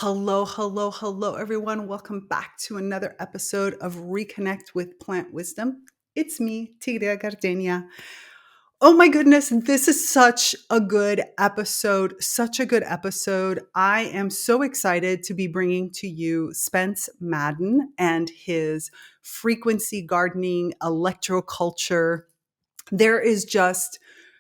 Hello, hello, hello, everyone. Welcome back to another episode of Reconnect with Plant Wisdom. It's me, Tigria Gardenia. Oh my goodness, this is such a good episode. Such a good episode. I am so excited to be bringing to you Spence Madden and his frequency gardening, electroculture. There is just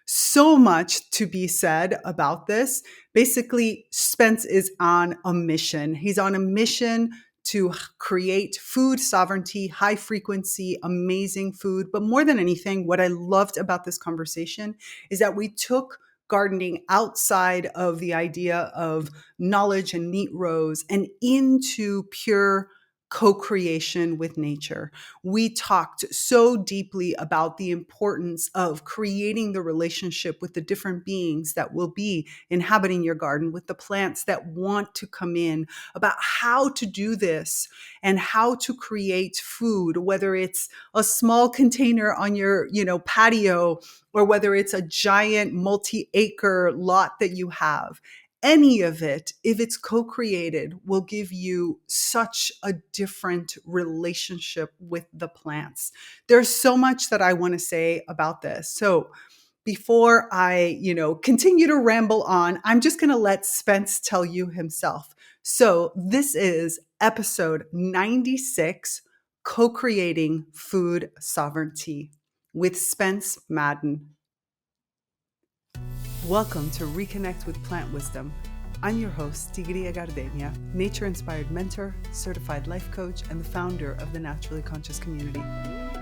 so much to be said about this. Basically, Spence is on a mission. He's on a mission to create food sovereignty, high frequency, amazing food. But more than anything, what I loved about this conversation is that we took gardening outside of the idea of knowledge and neat rows and into pure co-creation with nature. We talked so deeply about the importance of creating the relationship with the different beings that will be inhabiting your garden, with the plants that want to come in, about how to do this and how to create food, whether it's a small container on your, patio, or whether it's a giant multi-acre lot that you have. Any of it, if it's co-created, will give you such a different relationship with the plants. There's so much that I want to say about this. So before I, continue to ramble on, I'm just going to let Spence tell you himself. So this is episode 96, Co-Creating Food Sovereignty with Spence Madden. Welcome to Reconnect with Plant Wisdom. I'm your host, Tigria Gardenia, nature-inspired mentor, certified life coach, and the founder of the Naturally Conscious community.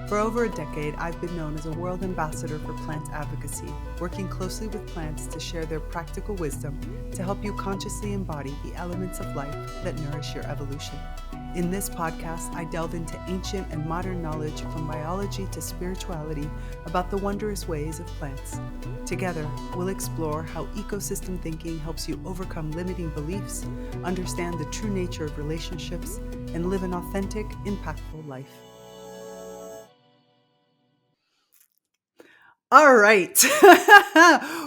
For over a decade, I've been known as a world ambassador for plant advocacy, working closely with plants to share their practical wisdom to help you consciously embody the elements of life that nourish your evolution. In this podcast, I delve into ancient and modern knowledge from biology to spirituality about the wondrous ways of plants. Together, we'll explore how ecosystem thinking helps you overcome limiting beliefs, understand the true nature of relationships, and live an authentic, impactful life. All right.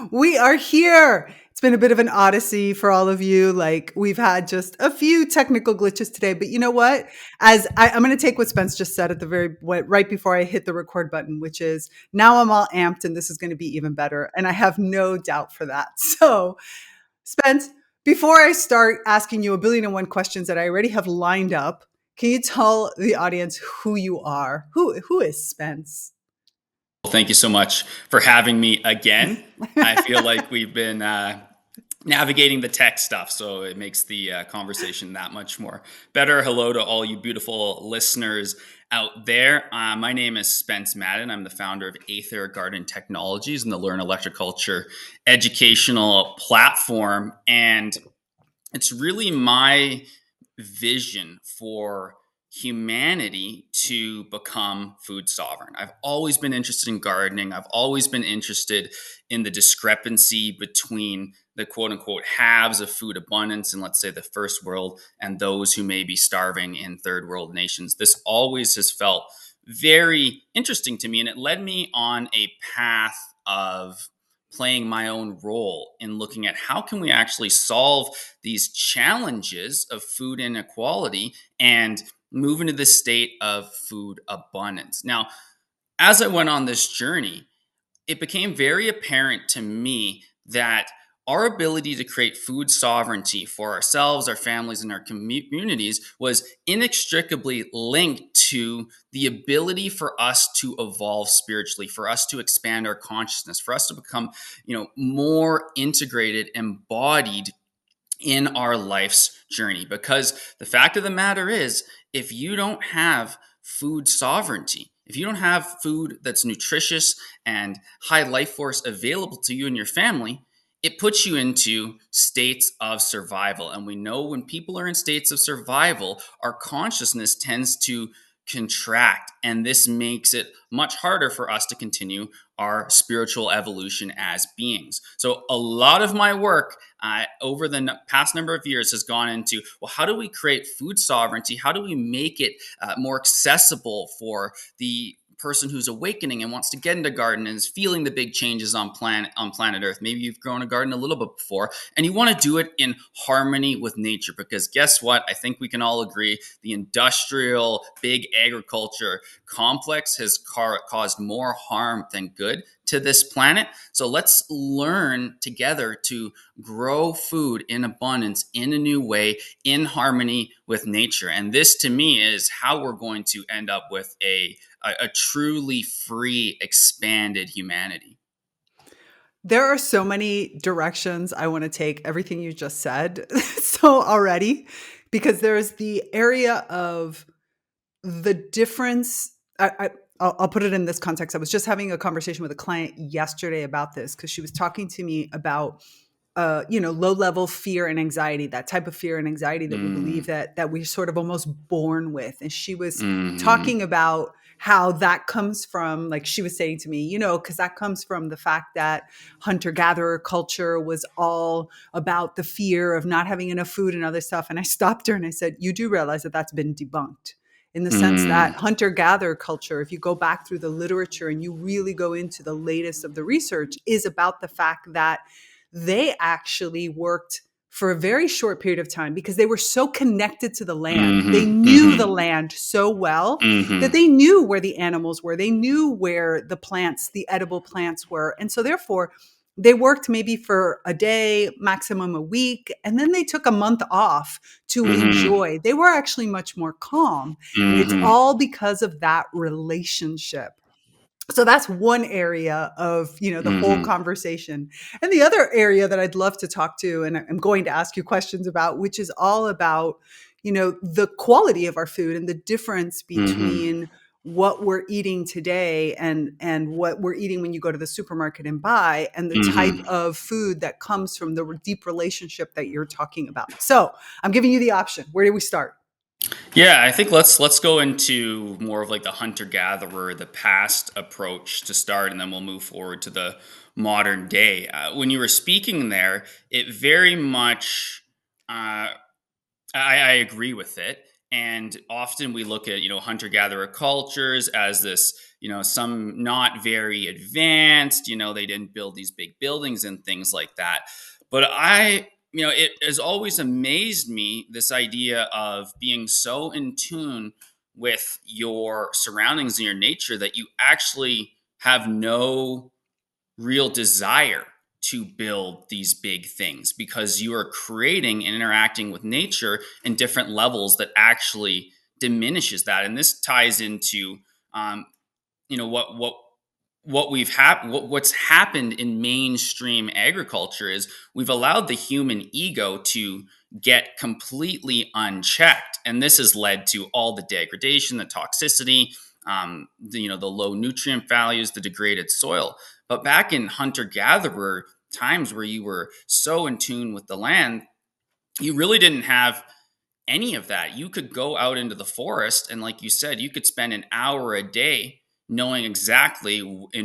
We are here. It's been a bit of an odyssey for all of you. Like, we've had just a few technical glitches today, but you know what? I'm going to take what Spence just said right before I hit the record button, which is now I'm all amped and this is going to be even better. And I have no doubt for that. So, Spence, before I start asking you a billion and one questions that I already have lined up, can you tell the audience who you are? Who is Spence? Well, thank you so much for having me again. I feel like we've been navigating the tech stuff, so it makes the conversation that much more better. Hello to all you beautiful listeners out there. My name is Spence Madden. I'm the founder of Aether Garden Technologies and the Learn Electroculture educational platform. And it's really my vision for humanity to become food sovereign. I've always been interested in gardening. I've always been interested in the discrepancy between the quote unquote haves of food abundance in, let's say, the first world and those who may be starving in third world nations. This always has felt very interesting to me, and it led me on a path of playing my own role in looking at how can we actually solve these challenges of food inequality and move into the state of food abundance. Now, as I went on this journey, it became very apparent to me that our ability to create food sovereignty for ourselves, our families, and our communities was inextricably linked to the ability for us to evolve spiritually, for us to expand our consciousness, for us to become, more integrated, embodied in our life's journey. Because the fact of the matter is, if you don't have food sovereignty, if you don't have food that's nutritious and high life force available to you and your family, it puts you into states of survival. And we know when people are in states of survival, our consciousness tends to contract. And this makes it much harder for us to continue our spiritual evolution as beings. So a lot of my work over the past number of years has gone into, well, how do we create food sovereignty? How do we make it more accessible for the person who's awakening and wants to get into garden and is feeling the big changes on planet Earth. Maybe you've grown a garden a little bit before and you want to do it in harmony with nature, because guess what? I think we can all agree the industrial big agriculture complex has caused more harm than good to this planet. So let's learn together to grow food in abundance in a new way, in harmony with nature. And this to me is how we're going to end up with a truly free, expanded humanity. There are so many directions I want to take everything you just said so already, because there's the area of the difference. I'll put it in this context. I was just having a conversation with a client yesterday about this because she was talking to me about low level fear and anxiety, that type of fear and anxiety that we believe Mm, that we're sort of almost born with. And she was hmm talking about how that comes from, like she was saying to me, because that comes from the fact that hunter gatherer culture was all about the fear of not having enough food and other stuff. And I stopped her and I said, you do realize that that's been debunked, in the sense that mm, hunter gatherer culture, if you go back through the literature and you really go into the latest of the research, is about the fact that they actually worked for a very short period of time because they were so connected to the land. They hmm knew the hmm land so well that hmm they knew where the animals were. They knew where the plants, the edible plants were. And so therefore, they worked maybe for a day, maximum a week, and then they took a month off to hmm enjoy. They were actually much more calm. And it's hmm all because of that relationship. So that's one area of, the whole hmm conversation. And the other area that I'd love to talk to, and I'm going to ask you questions about, which is all about, the quality of our food and the difference hmm between what we're eating today and what we're eating when you go to the supermarket and buy, and the type hmm of food that comes from the deep relationship that you're talking about. So I'm giving you the option. Where do we start? Yeah, I think let's go into more of like the hunter gatherer, the past approach to start, and then we'll move forward to the modern day. When you were speaking there, it very much I agree with it. And often we look at, hunter gatherer cultures as this, some not very advanced, they didn't build these big buildings and things like that. But it has always amazed me, this idea of being so in tune with your surroundings and your nature that you actually have no real desire to build these big things, because you are creating and interacting with nature in different levels that actually diminishes that. And this ties into um, what what's happened in mainstream agriculture is we've allowed the human ego to get completely unchecked, and this has led to all the degradation, the toxicity, the low nutrient values, the degraded soil. But back in hunter gatherer times, where you were so in tune with the land, you really didn't have any of that. You could go out into the forest, and like you said, you could spend an hour a day knowing exactly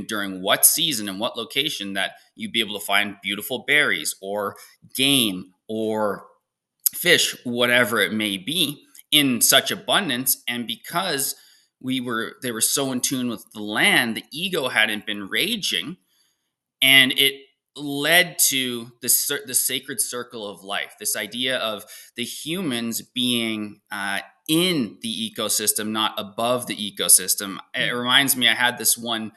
during what season and what location that you'd be able to find beautiful berries or game or fish, whatever it may be, in such abundance. And because they were so in tune with the land, the ego hadn't been raging, and it led to the sacred circle of life, this idea of the humans being in the ecosystem, not above the ecosystem. It reminds me, I had this one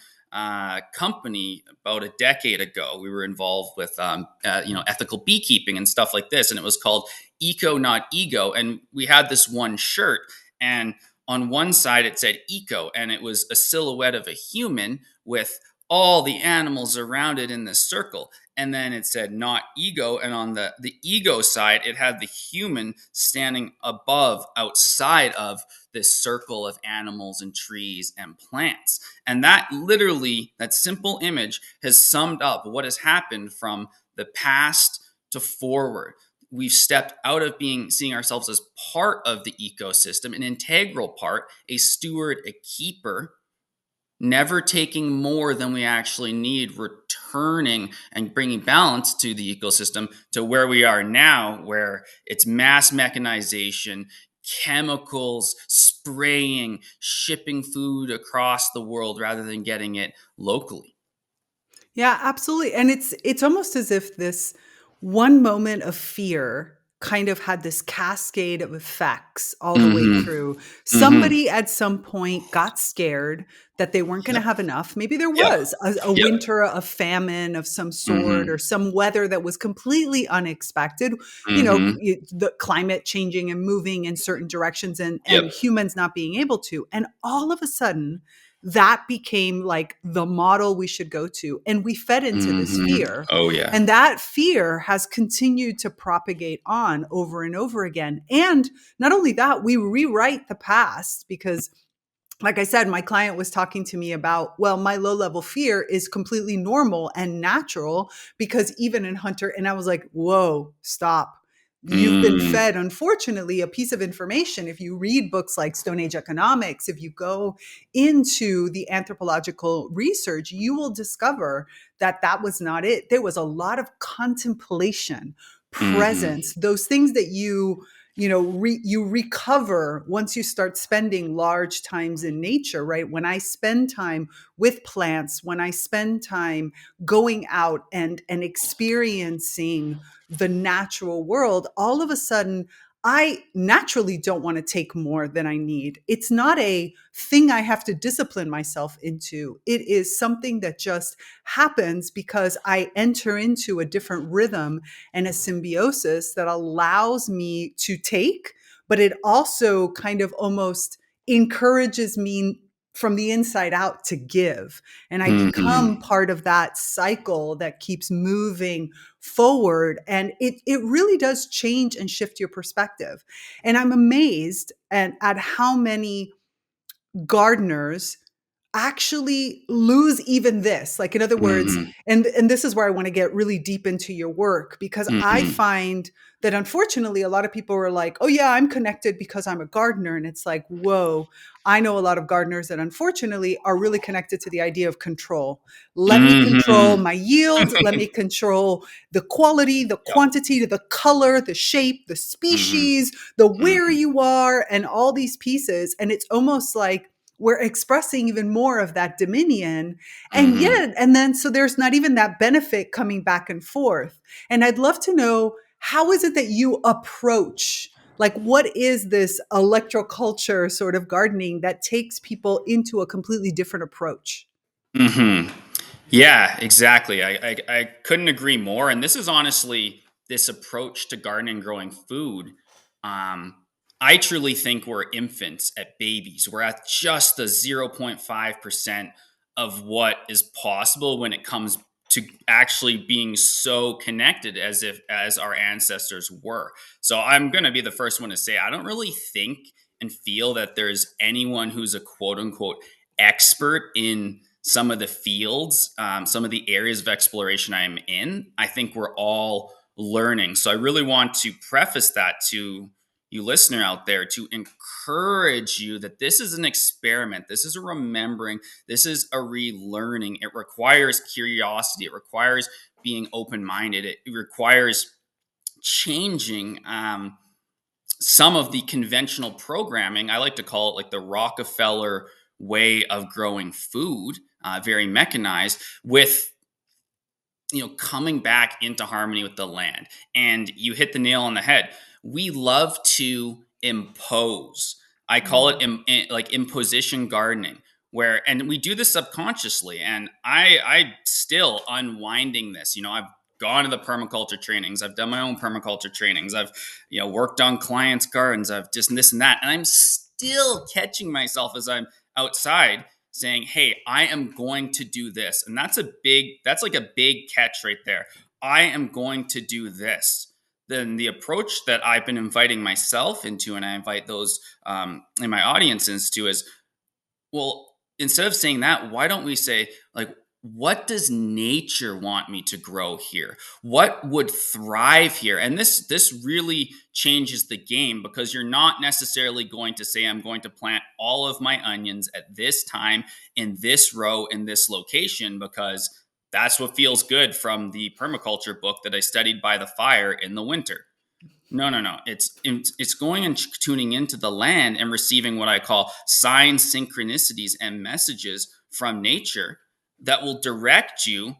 company about a decade ago. We were involved with ethical beekeeping and stuff like this, and it was called Eco Not Ego. And we had this one shirt, and on one side it said eco, and it was a silhouette of a human with all the animals around it in this circle. And then it said not ego. And on the ego side, it had the human standing above, outside of this circle of animals and trees and plants. And that literally, that simple image has summed up what has happened from the past to forward. We've stepped out of seeing ourselves as part of the ecosystem, an integral part, a steward, a keeper, never taking more than we actually need, returning and bringing balance to the ecosystem, to where we are now, where it's mass mechanization, chemicals, spraying, shipping food across the world rather than getting it locally. Yeah, absolutely. And it's almost as if this one moment of fear kind of had this cascade of effects all the way Mm-hmm. through. Mm-hmm. Somebody at some point got scared that they weren't going to Yep. have enough. Maybe there Yep. was a Yep. winter, a famine of some sort, Mm-hmm. or some weather that was completely unexpected. Mm-hmm. The climate changing and moving in certain directions, and Yep. humans not being able to. And all of a sudden, that became like the model we should go to. And we fed into this Mm-hmm. fear. Oh yeah. And that fear has continued to propagate on over and over again. And not only that, we rewrite the past because, like I said, my client was talking to me about, well, my low level fear is completely normal and natural because even in Hunter, and I was like, whoa, stop. You've been Mm. fed, unfortunately, a piece of information. If you read books like Stone Age Economics, if you go into the anthropological research, you will discover that that was not it. There was a lot of contemplation, Mm-hmm. presence, those things that you recover once you start spending large times in nature, right? When I spend time with plants, when I spend time going out and experiencing the natural world, all of a sudden I naturally don't want to take more than I need. It's not a thing I have to discipline myself into. It is something that just happens because I enter into a different rhythm and a symbiosis that allows me to take, but it also kind of almost encourages me from the inside out to give. And I become Mm-hmm. part of that cycle that keeps moving forward. And it really does change and shift your perspective. And I'm amazed at how many gardeners actually lose even this. Like, in other words, Mm-hmm. and this is where I want to get really deep into your work, because I Mm-hmm. find that unfortunately a lot of people are like, oh yeah, I'm connected because I'm a gardener. And it's like, whoa, I know a lot of gardeners that unfortunately are really connected to the idea of control. Let me control Mm-hmm. my yield. Let me control the quality, the Yep. quantity, the color, the shape, the Mm-hmm. species, the where Mm-hmm. you are, and all these pieces. And it's almost like we're expressing even more of that dominion. And Mm-hmm. yet, and then so there's not even that benefit coming back and forth. And I'd love to know, how is it that you approach, like, what is this electroculture sort of gardening that takes people into a completely different approach? Mm-hmm. Yeah, exactly. I couldn't agree more. And this is honestly this approach to gardening and growing food. Um, I truly think we're infants at babies. We're at just the 0.5% of what is possible when it comes to actually being so connected as our ancestors were. So I'm gonna be the first one to say I don't really think and feel that there's anyone who's a quote unquote expert in some of the fields, some of the areas of exploration I'm in. I think we're all learning. So I really want to preface that to you listener out there to encourage you that this is an experiment. This is a remembering. This is a relearning. It requires curiosity. It requires being open minded. It requires changing some of the conventional programming. I like to call it like the Rockefeller way of growing food, very mechanized, with coming back into harmony with the land. And you hit the nail on the head. We love to impose. I call it Mm. like imposition gardening, where and we do this subconsciously. And I still unwinding this. I've gone to the permaculture trainings. I've done my own permaculture trainings. I've worked on clients' gardens. I've just this and that, and I'm still catching myself as I'm outside saying, "Hey, I am going to do this." And that's like a big catch right there. I am going to do this. Then the approach that I've been inviting myself into, and I invite those in my audience into, is, well, instead of saying that, why don't we say, like, what does nature want me to grow here? What would thrive here? And this really changes the game, because you're not necessarily going to say, I'm going to plant all of my onions at this time in this row in this location, because that's what feels good from the permaculture book that I studied by the fire in the winter. No, no, no. It's going and tuning into the land and receiving what I call signs, synchronicities, and messages from nature that will direct you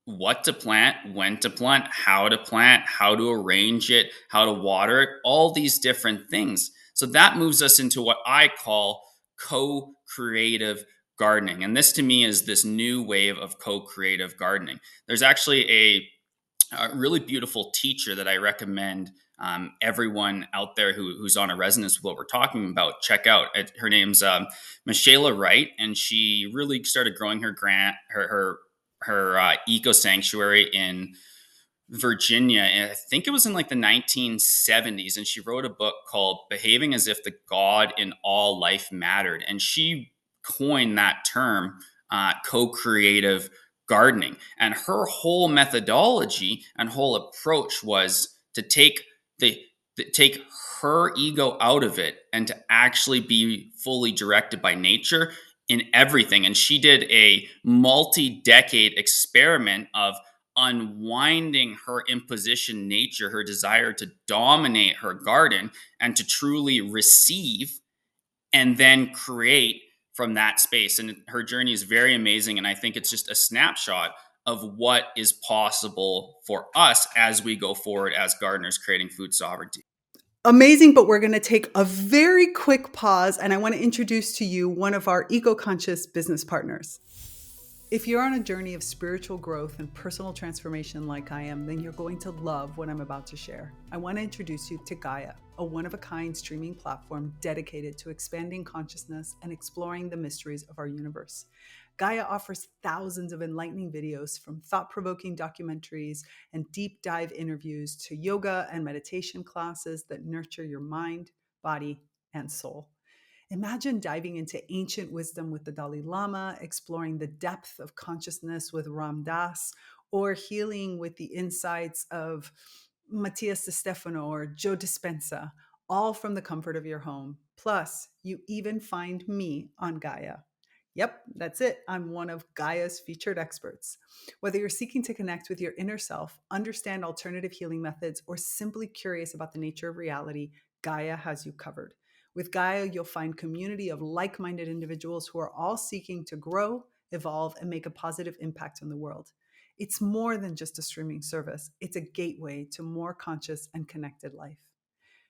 what to plant, when to plant, how to arrange it, how to water it, all these different things. So that moves us into what I call co-creative gardening. And this to me is this new wave of co-creative gardening. There's actually a really beautiful teacher that I recommend everyone out there who's on a resonance with what we're talking about check out. Her name's Michaela Wright, and she really started growing her eco sanctuary in Virginia. And I think it was in like the 1970s. And she wrote a book called Behaving as If the God in All Life Mattered. And she coined that term, co creative gardening. And her whole methodology and whole approach was to take her ego out of it and to actually be fully directed by nature in everything. And she did a multi-decade experiment of unwinding her imposition nature, her desire to dominate her garden and to truly receive and then create from that space. And her journey is very amazing. And I think it's just a snapshot of what is possible for us as we go forward as gardeners creating food sovereignty. Amazing, but we're going to take a very quick pause, and I want to introduce to you one of our eco-conscious business partners. If you're on a journey of spiritual growth and personal transformation like I am, then you're going to love what I'm about to share. I want to introduce you to Gaia, a one-of-a-kind streaming platform dedicated to expanding consciousness and exploring the mysteries of our universe. Gaia offers thousands of enlightening videos, from thought-provoking documentaries and deep dive interviews to yoga and meditation classes that nurture your mind, body, and soul. Imagine diving into ancient wisdom with the Dalai Lama, exploring the depth of consciousness with Ram Dass, or healing with the insights of Matthias De Stefano or Joe Dispenza, all from the comfort of your home. Plus, you even find me on Gaia. Yep, that's it. I'm one of Gaia's featured experts. Whether you're seeking to connect with your inner self, understand alternative healing methods, or simply curious about the nature of reality, Gaia has you covered. With Gaia, you'll find community of like-minded individuals who are all seeking to grow, evolve, and make a positive impact on the world. It's more than just a streaming service. It's a gateway to more conscious and connected life.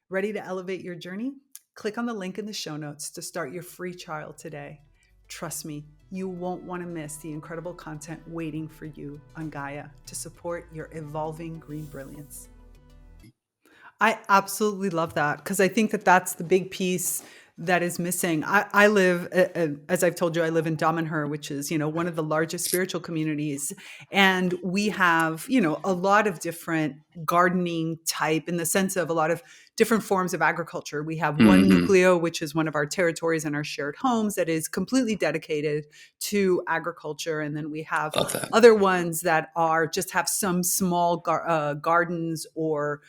Ready to elevate your journey? Click on the link in the show notes to start your free trial today. Trust me, you won't want to miss the incredible content waiting for you on Gaia to support your evolving green brilliance. I absolutely love that, because I think that that's the big piece that is missing. I live, as I've told you, I live in Damanhur, which is, one of the largest spiritual communities. And we have, a lot of different gardening type, in the sense of a lot of different forms of agriculture. We have one Mm-hmm. nucleo, which is one of our territories and our shared homes, that is completely dedicated to agriculture. And then we have Love that. other ones that are just have some small gardens or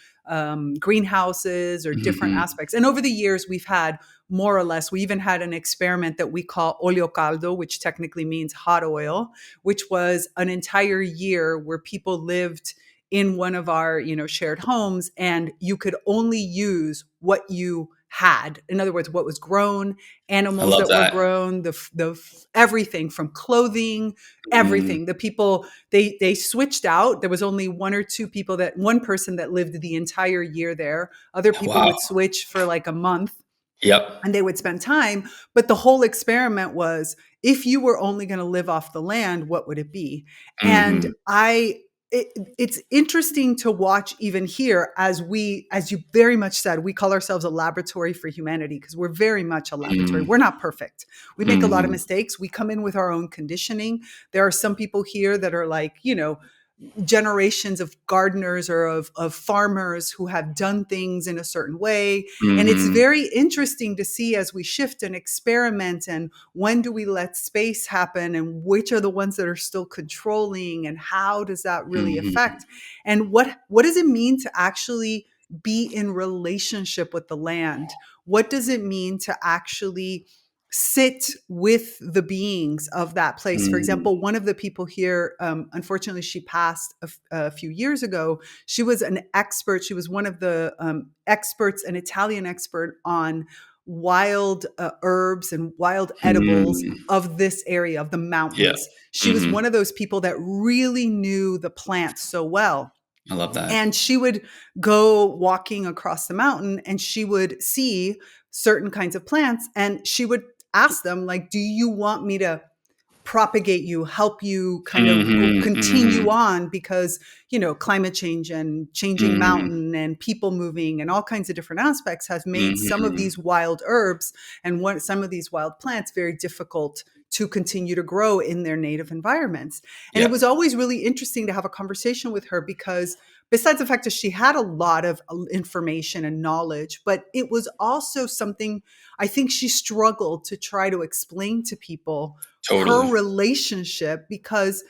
greenhouses or different Mm-hmm. aspects. And over the years, we've had more or less, we even had an experiment that we call olio caldo, which technically means hot oil, which was an entire year where people lived in one of our, shared homes, and you could only use what you had. In other words, what was grown, I animals love that were that. grown, everything from clothing, Mm, everything. The people, they switched out. There was only one person that lived the entire year there. Other people wow. would switch for like a month, Yep. and they would spend time. But the whole experiment was, if you were only going to live off the land, what would it be? And Mm-hmm. it's interesting to watch even here, as you very much said, we call ourselves a laboratory for humanity, because we're very much a laboratory. We're not perfect. We make a lot of Mm-hmm. mistakes. We come in with our own conditioning. There are some people here that are like, generations of gardeners or of farmers who have done things in a certain way. And it's Mm-hmm. very interesting to see, as we shift and experiment, and when do we let space happen, and which are the ones that are still controlling, and how does that really Mm-hmm. affect, and what does it mean to actually be in relationship with the land? What does it mean to actually sit with the beings of that place. For Mm, example, one of the people here, unfortunately, she passed a few years ago. She was an expert. She was one of the experts, an Italian expert on wild herbs and wild edibles mm, of this area, of the yeah. mountains. She was Hmm. one of those people that really knew the plants so well. I love that. And she would go walking across the mountain and she would see certain kinds of plants and she would ask them, like, do you want me to propagate you, help you kind of Hmm. continue Hmm. on, because climate change and changing Hmm. mountain and people moving and all kinds of different aspects has made some of Hmm. these wild herbs and some of these wild plants very difficult to continue to grow in their native environments. And it Yeah, was always really interesting to have a conversation with her, because besides the fact that she had a lot of information and knowledge, but it was also something I think she struggled to try to explain to people, her totally. relationship, because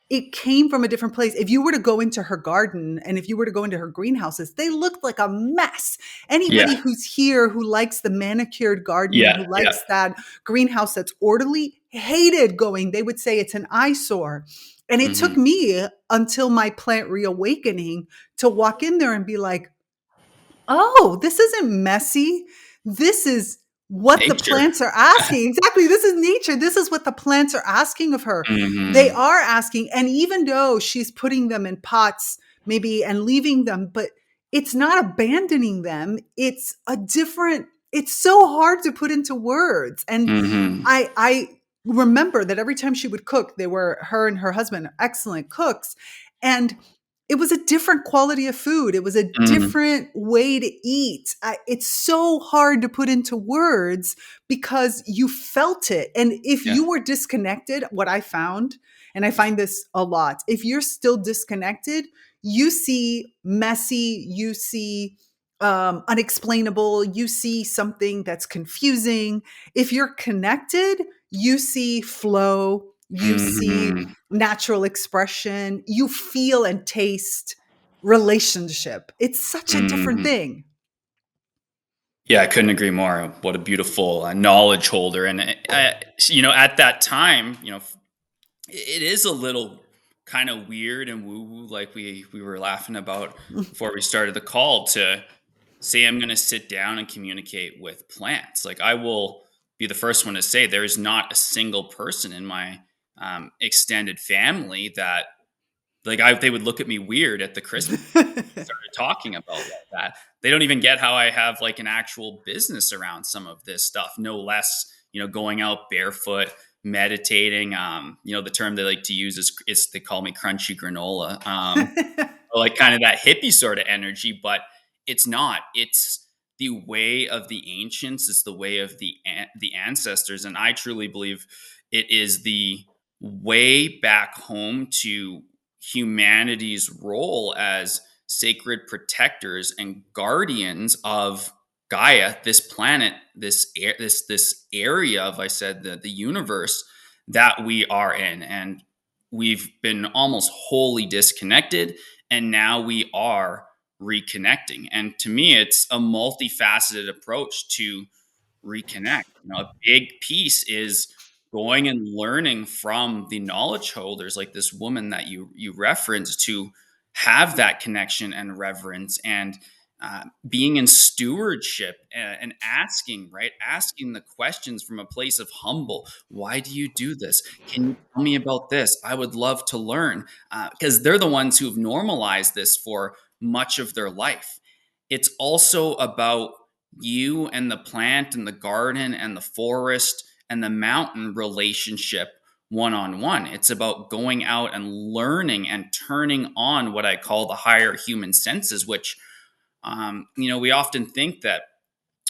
it came from a different place. If you were to go into her garden and if you were to go into her greenhouses, they looked like a mess. Anybody Yeah, who's here who likes the manicured garden, yeah, who yeah. likes that greenhouse that's orderly, hated going. They would say it's an eyesore. And it took Hmm. me until my plant reawakening to walk in there and be like, oh, this isn't messy. This is what the Nature. plants are asking. Exactly. This is nature. This is what the plants are asking of her. They Hmm. are asking. And even though she's putting them in pots, maybe, and leaving them, but it's not abandoning them. It's so hard to put into words. And Hmm. I remember that every time she would cook, her and her husband, excellent cooks. And it was a different quality of food. It was a Hmm. different way to eat. It's so hard to put into words because you felt it. And if Yeah. you were disconnected, what I found, and I find this a lot, if you're still disconnected, you see messy, you see unexplainable, you see something that's confusing. If you're connected, you see flow, you see Hmm. natural expression, you feel and taste relationship. It's such a different Hmm. thing. Yeah, I couldn't agree more. What a beautiful knowledge holder. And at that time, it is a little kind of weird and woo woo, like we were laughing about before we started the call, to say I'm going to sit down and communicate with plants. Like, I will be the first one to say there is not a single person in my extended family that, like, they would look at me weird at the Christmas started talking about like that. They don't even get how I have like an actual business around some of this stuff, no less, going out barefoot, meditating. The term they like to use is they call me crunchy granola. Like kind of that hippie sort of energy, but it's not. It's the way of the ancients. It's the way of the ancestors, and I truly believe it is the way back home to humanity's role as sacred protectors and guardians of Gaia, this planet, this area of, I said, the universe that we are in, and we've been almost wholly disconnected, and now we are reconnecting. And to me, it's a multifaceted approach to reconnect. A big piece is going and learning from the knowledge holders, like this woman that you referenced, to have that connection and reverence, and being in stewardship, and asking, right, asking the questions from a place of humble. Why do you do this? Can you tell me about this? I would love to learn, because they're the ones who have normalized this for much of their life. It's also about you and the plant and the garden and the forest and the mountain relationship one on one. It's about going out and learning and turning on what I call the higher human senses, which, we often think that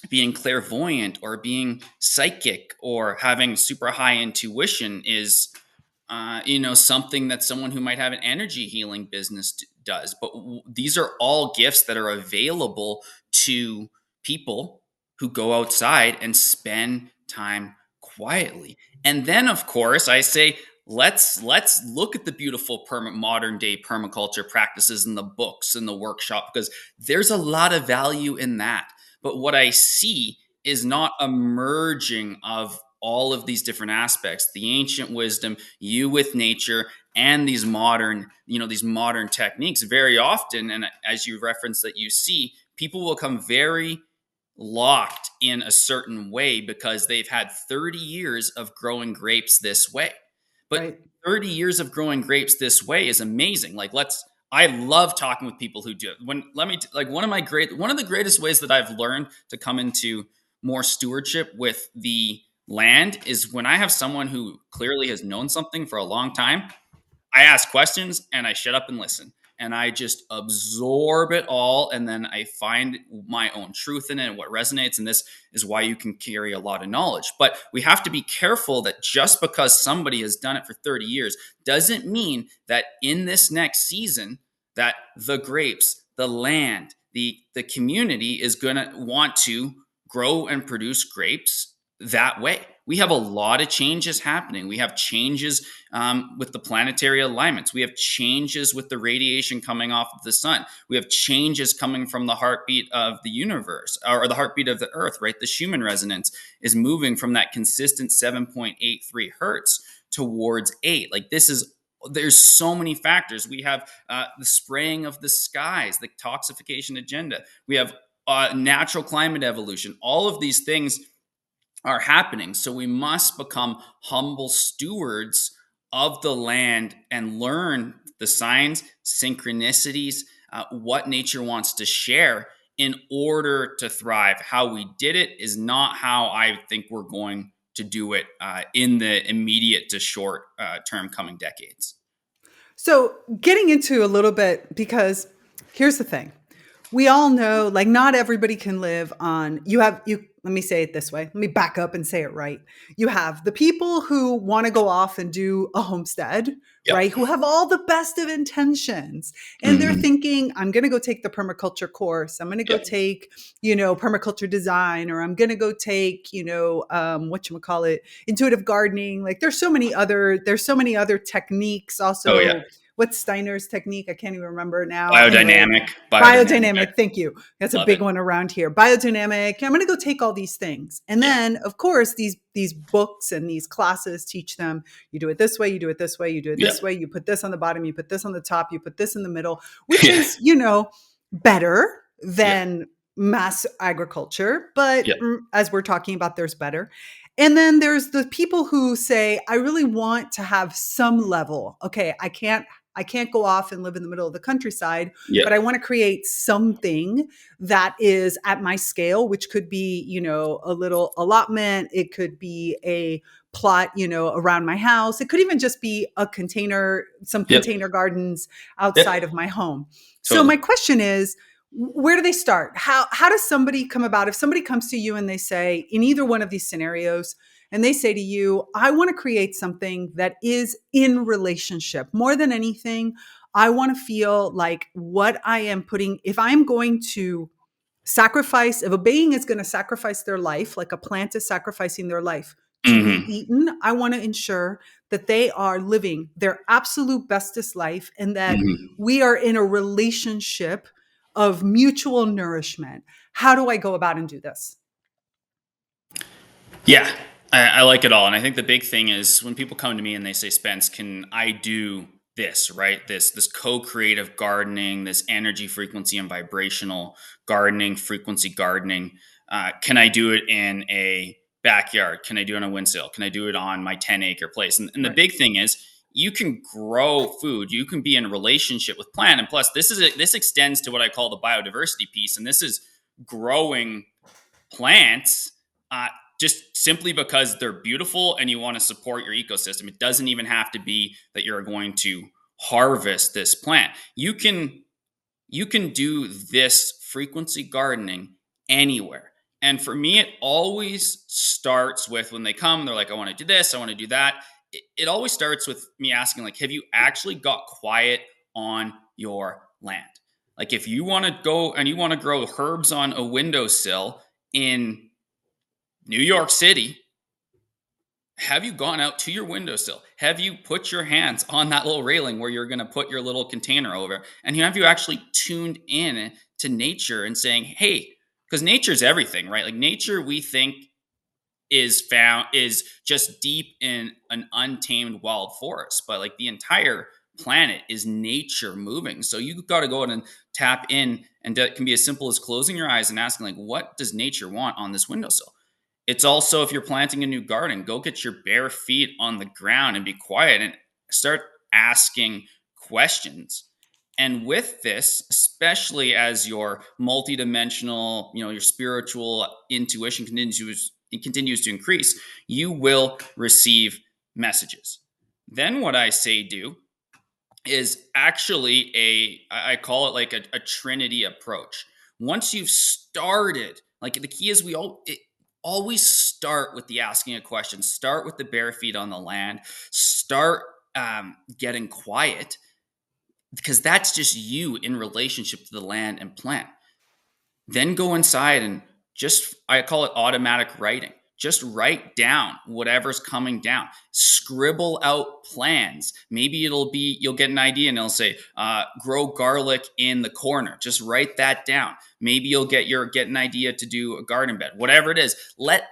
being clairvoyant or being psychic or having super high intuition is something that someone who might have an energy healing business does. But these are all gifts that are available to people who go outside and spend time quietly. And then, of course, I say, let's look at the beautiful modern day permaculture practices in the books and the workshop, because there's a lot of value in that. But what I see is not a merging of all of these different aspects, the ancient wisdom, you with nature, and these modern techniques. Very often, and as you reference that, you see people will come very locked in a certain way because they've had 30 years of growing grapes this way. But Right. 30 years of growing grapes this way is amazing. Like, I love talking with people who do it. One of the greatest ways that I've learned to come into more stewardship with the land is when I have someone who clearly has known something for a long time. I ask questions and I shut up and listen. And I just absorb it all. And then I find my own truth in it and what resonates. And this is why you can carry a lot of knowledge. But we have to be careful that just because somebody has done it for 30 years doesn't mean that in this next season, that the grapes, the land, the community is going to want to grow and produce grapes that way. We have a lot of changes happening. We have changes with the planetary alignments. We have changes with the radiation coming off of the sun. We have changes coming from the heartbeat of the universe, or the heartbeat of the earth, right? The Schumann resonance is moving from that consistent 7.83 hertz towards 8. Like, there's so many factors. We have the spraying of the skies, the toxification agenda. We have natural climate evolution. All of these things are happening. So we must become humble stewards of the land and learn the signs, synchronicities, what nature wants to share in order to thrive. How we did it is not how I think we're going to do it in the immediate to short term coming decades. So, getting into a little bit, because here's the thing. We all know, like, not everybody can live on, let me say it this way. Let me back up and say it right. You have the people who want to go off and do a homestead, Yep. right? Who have all the best of intentions. And they're Mm-hmm. thinking, I'm going to go take the permaculture course. I'm going to go Yep. take, permaculture design, or I'm going to go take, whatchamacallit, intuitive gardening. Like, there's so many other techniques. Oh yeah. Also, what's Steiner's technique? I can't even remember now. Anyway, Biodynamic. biodynamic. Thank you. That's a Love it. big one around here. Biodynamic. I'm going to go take all these things. And Yeah. then, of course, these books and these classes teach them, you do it this way, you do it this way, you do it Yeah. this way, you put this on the bottom, you put this on the top, you put this in the middle, which Yeah. is, better Yeah. than mass agriculture. But Yeah. as we're talking about, there's better. And then there's the people who say, I really want to have some level. Okay, I can't go off and live in the middle of the countryside, Yeah. but I want to create something that is at my scale, which could be, a little allotment. It could be a plot, around my house. It could even just be some Yep. container gardens outside Yep. of my home. So Totally. my question is, where do they start? How does somebody come about? If somebody comes to you and they say, in either one of these scenarios, and they say to you, I want to create something that is in relationship more than anything. I want to feel like what I am putting, if I'm going to sacrifice, if a being is going to sacrifice their life, like a plant is sacrificing their life to be Mm-hmm. eaten, I want to ensure that they are living their absolute bestest life and that Mm-hmm. we are in a relationship of mutual nourishment. How do I go about and do this? Yeah, I like it all. And I think the big thing is when people come to me and they say, Spence, can I do this, right? This co-creative gardening, this energy frequency and vibrational gardening, frequency gardening. Can I do it in a backyard? Can I do it on a windsill? Can I do it on my 10-acre place? And the Right. big thing is you can grow food. You can be in a relationship with plant. And plus, this extends to what I call the biodiversity piece. And this is growing plants uh, just simply because they're beautiful and you want to support your ecosystem. It doesn't even have to be that you're going to harvest this plant. You can do this frequency gardening anywhere. And for me, it always starts with when they come, they're like, I want to do this, I want to do that. It always starts with me asking, like, have you actually got quiet on your land? Like, if you want to go and you want to grow herbs on a windowsill in New York City, have you gone out to your windowsill? Have you put your hands on that little railing where you're going to put your little container over? And have you actually tuned in to nature and saying, hey, because nature's everything, right? Like, nature, we think is just deep in an untamed wild forest, but like the entire planet is nature moving. So you got to go in and tap in, and that can be as simple as closing your eyes and asking, like, what does nature want on this windowsill? It's also, if you're planting a new garden, go get your bare feet on the ground and be quiet and start asking questions. And with this, especially as your multidimensional, your spiritual intuition continues to increase, you will receive messages. Then what I say do is actually I call it like a trinity approach. Once you've started, like the key is always start with the asking a question, start with the bare feet on the land, start getting quiet, because that's just you in relationship to the land and plant. Then go inside and just, I call it automatic writing. Just write down whatever's coming down. Scribble out plans. Maybe you'll get an idea and it'll say, grow garlic in the corner. Just write that down. Maybe you'll get an idea to do a garden bed. Whatever it is, let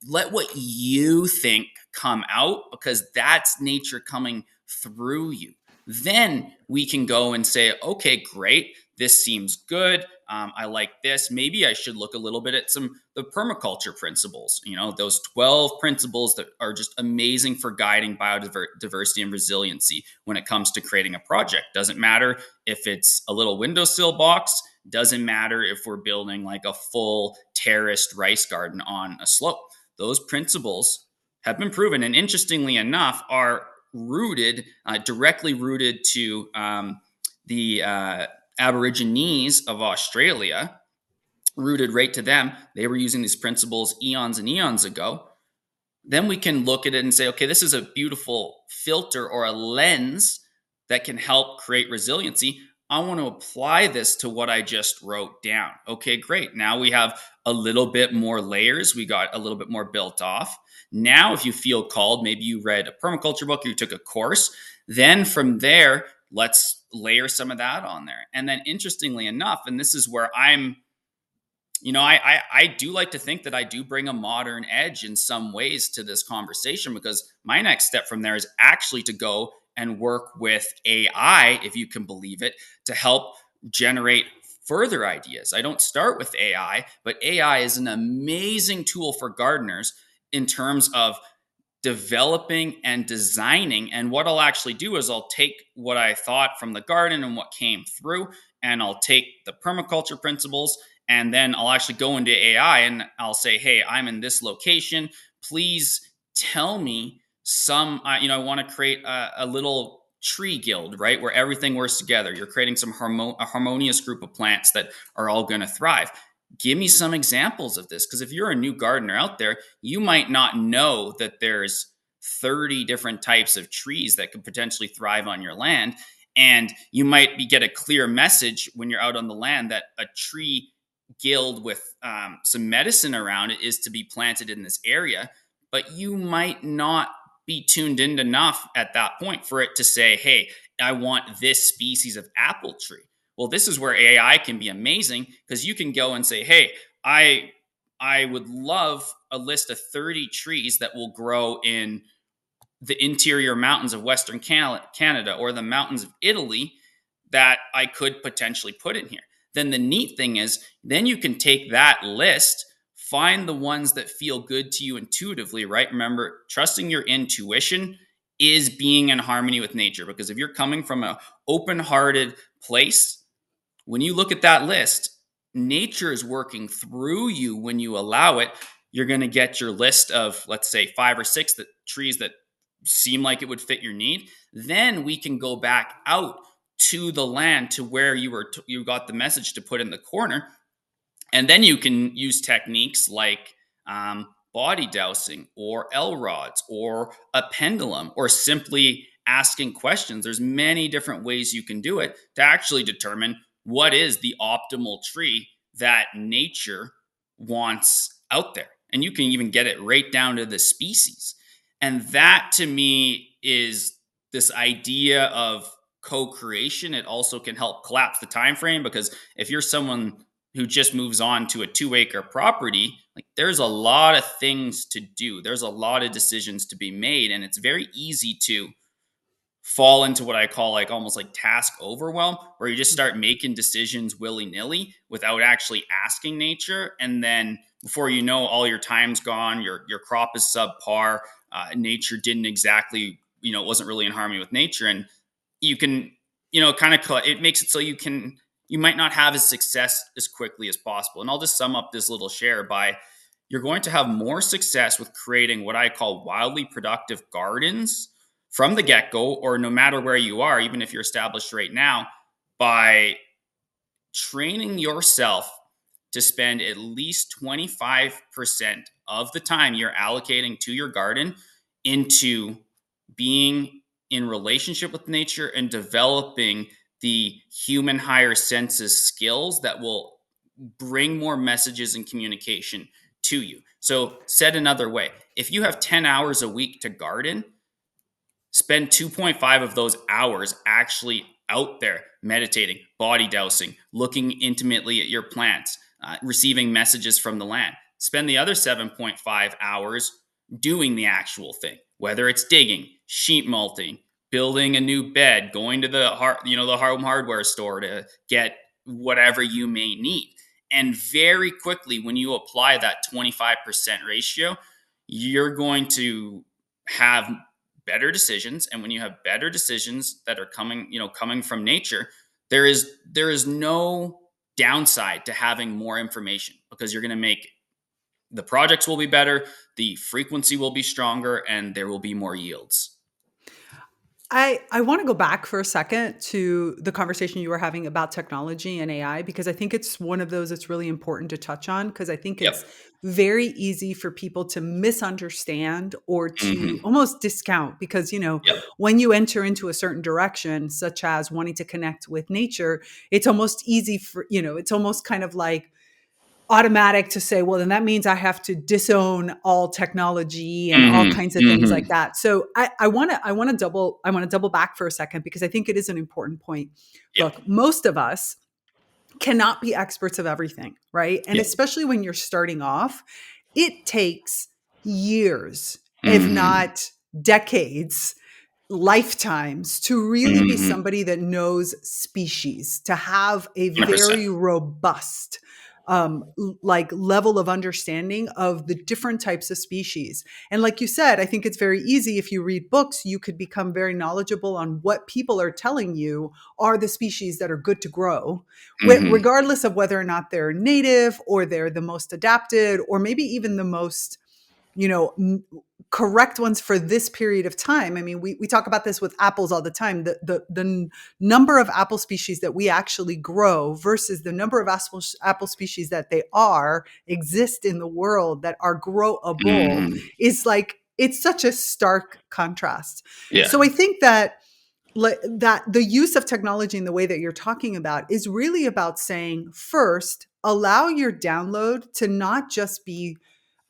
what you think come out, because that's nature coming through you. Then we can go and say, okay, great. This seems good. I like this. Maybe I should look a little bit at the permaculture principles. Those 12 principles that are just amazing for guiding biodiversity and resiliency when it comes to creating a project. Doesn't matter if it's a little windowsill box. Doesn't matter if we're building like a full terraced rice garden on a slope. Those principles have been proven, and interestingly enough, are directly rooted to the Aborigines of Australia, rooted right to them. They were using these principles eons and eons ago. Then we can look at it and say, okay, this is a beautiful filter or a lens that can help create resiliency. I want to apply this to what I just wrote down. Okay, great. Now we have a little bit more layers. We got a little bit more built off. Now, if you feel called, maybe you read a permaculture book or you took a course, then from there, let's layer some of that on there. And then interestingly enough, and this is where I do like to think that I do bring a modern edge in some ways to this conversation, because my next step from there is actually to go and work with AI, if you can believe it, to help generate further ideas. I don't start with AI, but AI is an amazing tool for gardeners in terms of developing and designing. And what I'll actually do is I'll take what I thought from the garden and what came through, and I'll take the permaculture principles, and then I'll actually go into AI and I'll say, hey, I'm in this location. Please tell me I want to create a little tree guild, right? Where everything works together. You're creating a harmonious group of plants that are all going to thrive. Give me some examples of this, because if you're a new gardener out there, you might not know that there's 30 different types of trees that could potentially thrive on your land. And you might get a clear message when you're out on the land that a tree guild with some medicine around it is to be planted in this area, but you might not be tuned in enough at that point for it to say, hey, I want this species of apple tree. Well, this is where AI can be amazing, because you can go and say, hey, I would love a list of 30 trees that will grow in the interior mountains of Western Canada or the mountains of Italy that I could potentially put in here. Then the neat thing is, then you can take that list, find the ones that feel good to you intuitively, right? Remember, trusting your intuition is being in harmony with nature, because if you're coming from an open-hearted place, when you look at that list, nature is working through you. When you allow it, you're going to get your list of, let's say, 5 or 6 trees that seem like it would fit your need. Then we can go back out to the land to where you got the message to put in the corner. And then you can use techniques like body dowsing or L rods or a pendulum, or simply asking questions. There's many different ways you can do it to actually determine what is the optimal tree that nature wants out there. And you can even get it right down to the species. And that, to me, is this idea of co-creation. It also can help collapse the time frame, because if you're someone who just moves on to a 2 acre property, like there's a lot of things to do. There's a lot of decisions to be made. And it's very easy to fall into what I call like almost like task overwhelm, where you just start making decisions willy nilly without actually asking nature. And then before you know, all your time's gone, your crop is subpar. Nature didn't exactly, it wasn't really in harmony with nature. And you can, kind of, it makes it so you might not have as success as quickly as possible. And I'll just sum up this little share by you're going to have more success with creating what I call wildly productive gardens from the get go, or no matter where you are, even if you're established right now, by training yourself to spend at least 25% of the time you're allocating to your garden into being in relationship with nature and developing the human higher senses skills that will bring more messages and communication to you. So, said another way, if you have 10 hours a week to garden, spend 2.5 of those hours actually out there meditating, body dousing, looking intimately at your plants, receiving messages from the land. Spend the other 7.5 hours doing the actual thing, whether it's digging, sheet mulching, building a new bed, going to the home hardware store to get whatever you may need. And very quickly, when you apply that 25% ratio, you're going to have better decisions. And when you have better decisions that are coming from nature, there is no downside to having more information, because you're going to make the projects will be better, the frequency will be stronger, and there will be more yields. I want to go back for a second to the conversation you were having about technology and AI, because I think it's one of those that's really important to touch on, because I think it's Yep. very easy for people to misunderstand or to Mm-hmm. almost discount, because, Yep. when you enter into a certain direction, such as wanting to connect with nature, it's almost easy for, it's almost kind of like automatic to say, well, then that means I have to disown all technology and all Mm-hmm. kinds of things like Mm-hmm. that. So I want to double back for a second, because I think it is an important point. Yep. Look, most of us cannot be experts of everything, right? And Yep. especially when you're starting off, it takes years, if Mm-hmm. not decades, lifetimes, to really be Mm-hmm. somebody that knows species, to have a 100%. very robust like level of understanding of the different types of species. And like you said, I think it's very easy, if you read books, you could become very knowledgeable on what people are telling you are the species that are good to grow, Mm-hmm. regardless of whether or not they're native or they're the most adapted or maybe even the most you know correct ones for this period of time. I mean, we talk about this with apples all the time. The number of apple species that we actually grow versus the number of apple species that they exist in the world that are growable Mm-hmm. is like, it's such a stark contrast. Yeah. So I think that that the use of technology in the way that you're talking about is really about saying, first, allow your download to not just be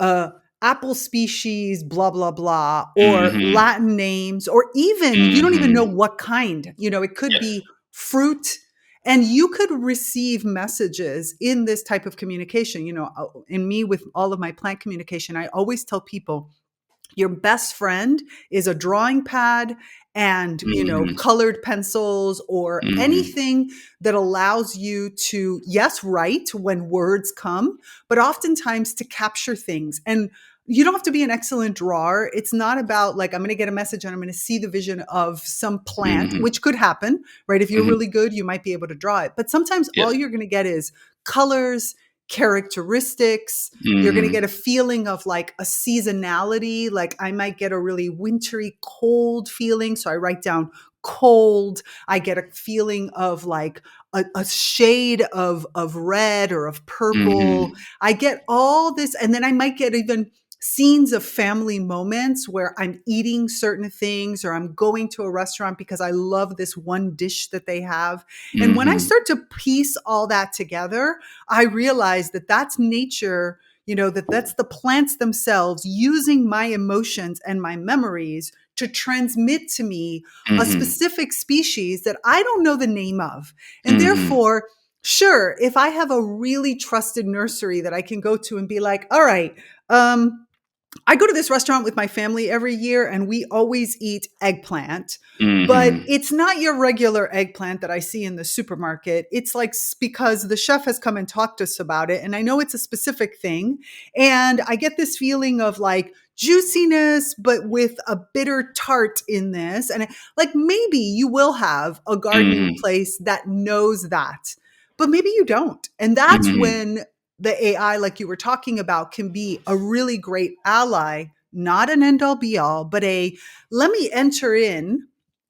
uh, Apple species, blah, blah, blah, or Mm-hmm. Latin names, or even, you don't even know Mm-hmm. what kind. It could Yep. be fruit. And you could receive messages in this type of communication. In me, with all of my plant communication, I always tell people, your best friend is a drawing pad and Mm-hmm. colored pencils or Mm-hmm. anything that allows you to, yes, write when words come, but oftentimes to capture things. And you don't have to be an excellent drawer. It's not about like, I'm going to get a message and I'm going to see the vision of some plant, Mm-hmm. which could happen, right? If you're Mm-hmm. really good, you might be able to draw it, but sometimes Yeah. all you're going to get is colors, characteristics. You're going to Mm-hmm. get a feeling of like a seasonality. Like I might get a really wintry, cold feeling. So I write down cold. I get a feeling of like a shade of red or of purple. Mm-hmm. I get all this. And then I might get even scenes of family moments where I'm eating certain things or I'm going to a restaurant because I love this one dish that they have. And when I Mm-hmm. start to piece all that together, I realized that that's nature, that's the plants themselves using my emotions and my memories to transmit to me a Mm-hmm. specific species that I don't know the name of. And Mm-hmm. therefore, Sure, if I have a really trusted nursery that I can go to and be like, all right, I go to this restaurant with my family every year and we always eat eggplant, but Hmm. it's not your regular eggplant that I see in the supermarket. It's like because the chef has come and talked to us about it. And I know it's a specific thing. And I get this feeling of like juiciness, but with a bitter tart in this. And like maybe you will have a gardening Hmm. place that knows that, but maybe you don't. And that's Hmm. when the AI, like you were talking about, can be a really great ally, not an end all be all, but a let me enter in.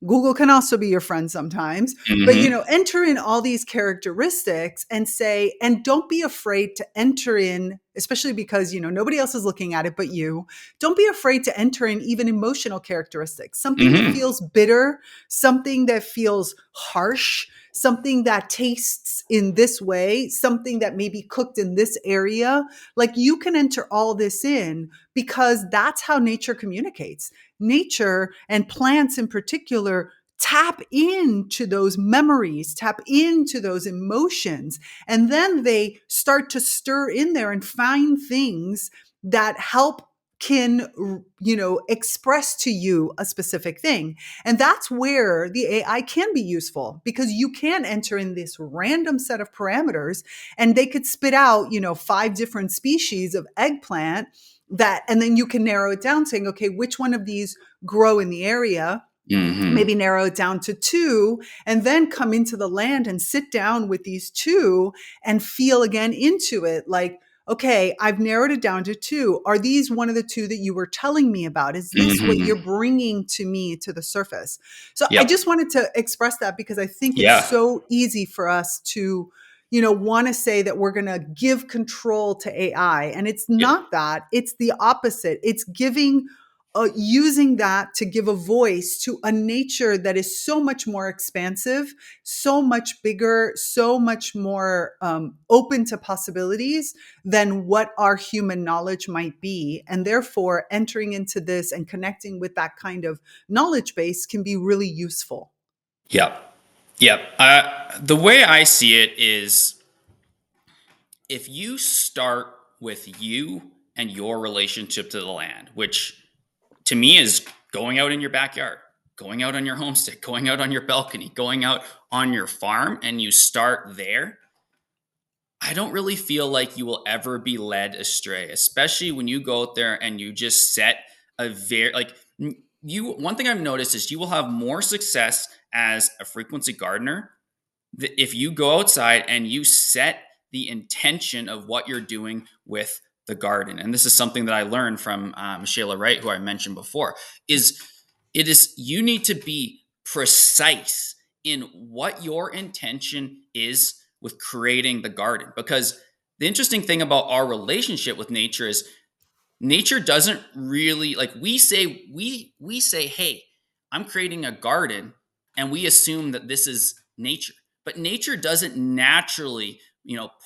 Google can also be your friend sometimes, but Hmm. enter in all these characteristics and say, and don't be afraid to enter in, especially because, nobody else is looking at it but you. Don't be afraid to enter in even emotional characteristics, something that Hmm. feels bitter, something that feels harsh, something that tastes in this way, something that may be cooked in this area. Like you can enter all this in because that's how nature communicates. Nature and plants in particular tap into those memories, tap into those emotions, and then they start to stir in there and find things that help can express to you a specific thing. And that's where the AI can be useful because you can enter in this random set of parameters and they could spit out, 5 different species of eggplant that, and then you can narrow it down saying, okay, which one of these grow in the area? Hmm. Maybe narrow it down to 2 and then come into the land and sit down with these 2 and feel again into it like, okay, I've narrowed it down to 2. Are these one of the 2 that you were telling me about? Is this what Hmm. you're bringing to me to the surface? So I Yep. just wanted to express that because I think it's Yeah. so easy for us to want to say that we're going to give control to AI, and it's Yep. not that. It's the opposite. It's giving using that to give a voice to a nature that is so much more expansive, so much bigger, so much more open to possibilities than what our human knowledge might be. And therefore, entering into this and connecting with that kind of knowledge base can be really useful. Yep. Yep. The way I see it is if you start with you and your relationship to the land, which to me is going out in your backyard, going out on your homestead, going out on your balcony, going out on your farm, and you start there, I don't really feel like you will ever be led astray, especially when you go out there and you just set a very like you. One thing I've noticed is you will have more success as a frequency gardener if you go outside and you set the intention of what you're doing with the garden. And this is something that I learned from Shayla Wright, who I mentioned before, is it is you need to be precise in what your intention is with creating the garden. Because the interesting thing about our relationship with nature is nature doesn't really like we say hey, I'm creating a garden, and we assume that this is nature, but nature doesn't naturally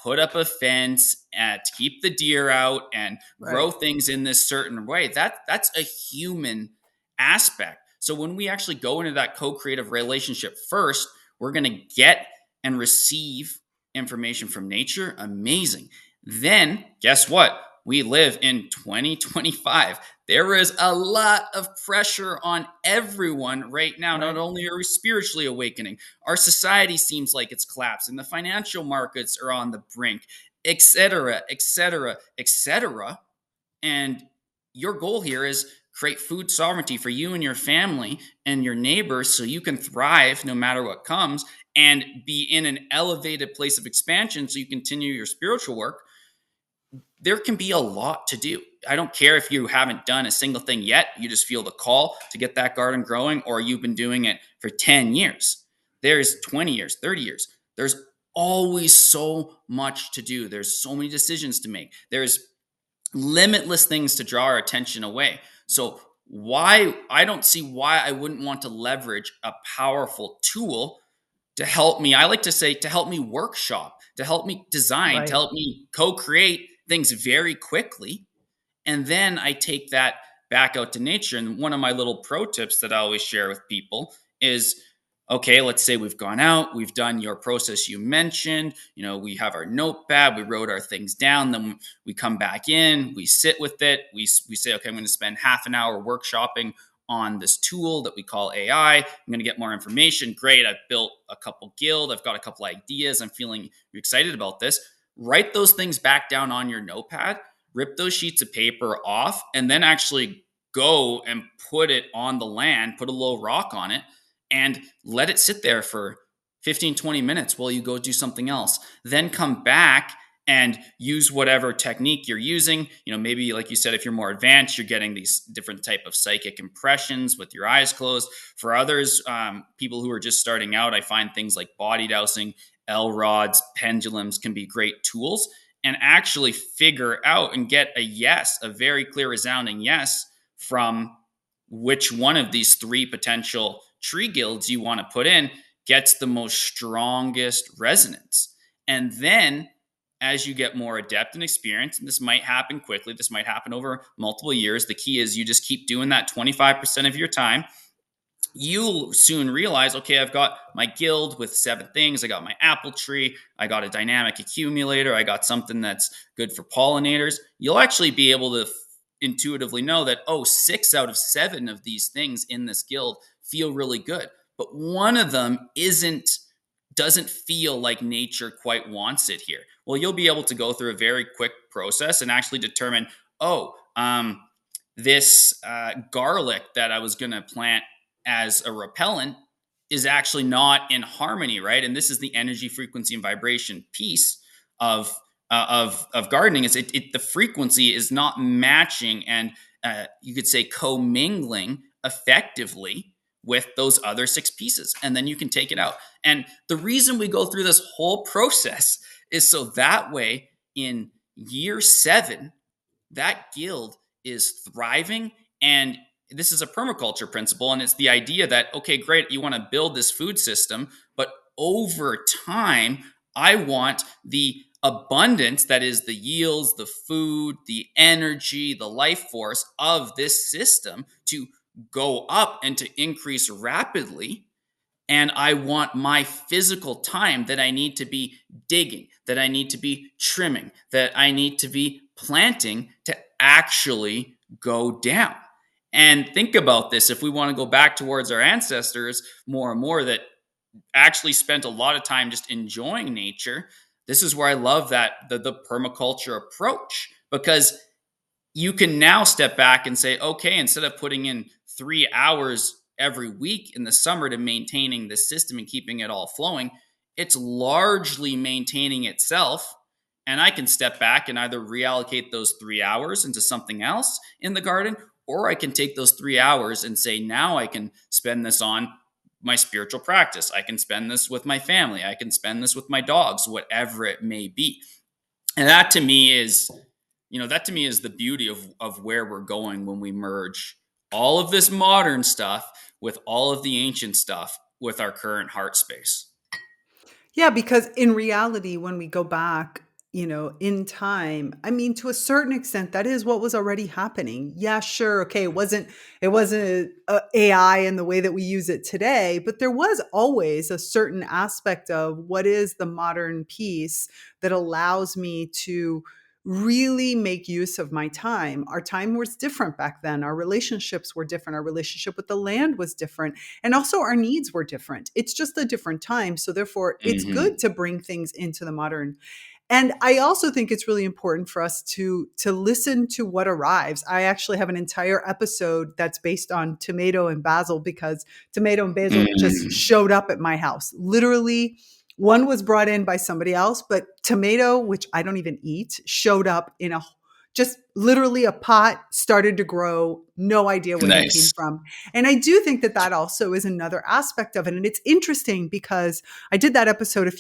put up a fence to keep the deer out and grow Right. things in this certain way. That's a human aspect. So when we actually go into that co-creative relationship first, we're going to get and receive information from nature. Amazing. Then guess what? We live in 2025. There is a lot of pressure on everyone right now. Not Right. only are we spiritually awakening, our society seems like it's collapsing. The financial markets are on the brink, etc., etc., etc. And your goal here is create food sovereignty for you and your family and your neighbors so you can thrive no matter what comes and be in an elevated place of expansion so you continue your spiritual work. There can be a lot to do. I don't care if you haven't done a single thing yet, you just feel the call to get that garden growing, or you've been doing it for 10 years. There's 20 years, 30 years. There's always so much to do. There's so many decisions to make. There's limitless things to draw our attention away. So, why I don't see why I wouldn't want to leverage a powerful tool to help me. I like to say to help me workshop, to help me design, to Right. help me co-create things very quickly. And then I take that back out to nature. And one of my little pro tips that I always share with people is Okay, let's say we've gone out, we've done your process you mentioned, we have our notepad, we wrote our things down, then we come back in, we sit with it, we say, okay, I'm going to spend half an hour workshopping on this tool that we call AI. I'm going to get more information. Great, I've built a couple guild, I've got a couple ideas, I'm feeling excited about this. Write those things back down on your notepad, rip those sheets of paper off, and then actually go and put it on the land, put a little rock on it, and let it sit there for 15, 20 minutes while you go do something else. Then come back and use whatever technique you're using. Maybe like you said, if you're more advanced, you're getting these different type of psychic impressions with your eyes closed. For others, people who are just starting out, I find things like body dowsing, L rods, pendulums can be great tools, and actually figure out and get a yes, a very clear resounding yes from which one of these three potential tree guilds you want to put in gets the most strongest resonance. And then as you get more adept and experience, and this might happen quickly, this might happen over multiple years. The key is you just keep doing that 25% of your time. You'll soon realize, okay, I've got my guild with 7 things. I got my apple tree. I got a dynamic accumulator. I got something that's good for pollinators. You'll actually be able to intuitively know that, oh, 6 out of 7 of these things in this guild feel really good. But one of them doesn't feel like nature quite wants it here. Well, you'll be able to go through a very quick process and actually determine, oh, this garlic that I was going to plant as a repellent is actually not in harmony, right? And this is the energy, frequency, and vibration piece of gardening. Is the frequency is not matching, and you could say commingling effectively with those other 6 pieces, and then you can take it out. And the reason we go through this whole process is so that way in year 7, that guild is thriving. And this is a permaculture principle, and it's the idea that, okay, great, you want to build this food system, but over time I want the abundance, that is the yields, the food, the energy, the life force of this system, to go up and to increase rapidly. And I want my physical time that I need to be digging, that I need to be trimming, that I need to be planting to actually go down. And think about this, if we want to go back towards our ancestors more and more that actually spent a lot of time just enjoying nature, this is where I love that the permaculture approach, because you can now step back and say, okay, instead of putting in 3 hours every week in the summer to maintaining the system and keeping it all flowing, it's largely maintaining itself. And I can step back and either reallocate those 3 hours into something else in the garden, or I can take those 3 hours and say, now I can spend this on my spiritual practice. I can spend this with my family. I can spend this with my dogs, whatever it may be. And that to me is the beauty of where we're going when we merge all of this modern stuff with all of the ancient stuff with our current heart space. Yeah, because in reality, when we go back, in time, I mean, to a certain extent, that is what was already happening. Yeah, sure. Okay. It wasn't AI in the way that we use it today, but there was always a certain aspect of what is the modern piece that allows me to really make use of my time. Our time was different back then. Our relationships were different. Our relationship with the land was different. And also our needs were different. It's just a different time. So therefore, it's Mm-hmm. good to bring things into the modern. And I also think it's really important for us to listen to what arrives. I actually have an entire episode that's based on tomato and basil, because tomato and basil just Mm. showed up at my house. Literally, one was brought in by somebody else, but tomato, which I don't even eat, showed up in a just literally a pot, started to grow, no idea where they came Nice. from. And I do think that that also is another aspect of it. And it's interesting because I did that episode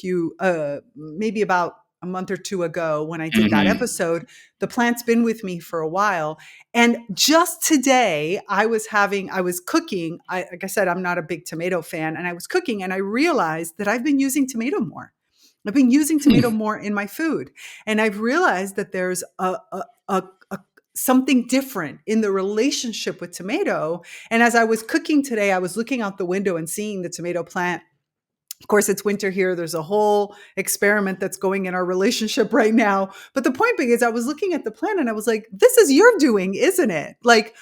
maybe about a month or two ago. When I did that Mm-hmm. episode, the plant's been with me for a while. And just today I was cooking. Like I said, I'm not a big tomato fan. And I was cooking and I realized that I've been using tomato more. I've been using tomato more in my food. And I've realized that there's a something different in the relationship with tomato. And as I was cooking today, I was looking out the window and seeing the tomato plant. Of course, it's winter here. There's a whole experiment that's going in our relationship right now. But the point being is, I was looking at the plant and I was like, this is your doing, isn't it? Like,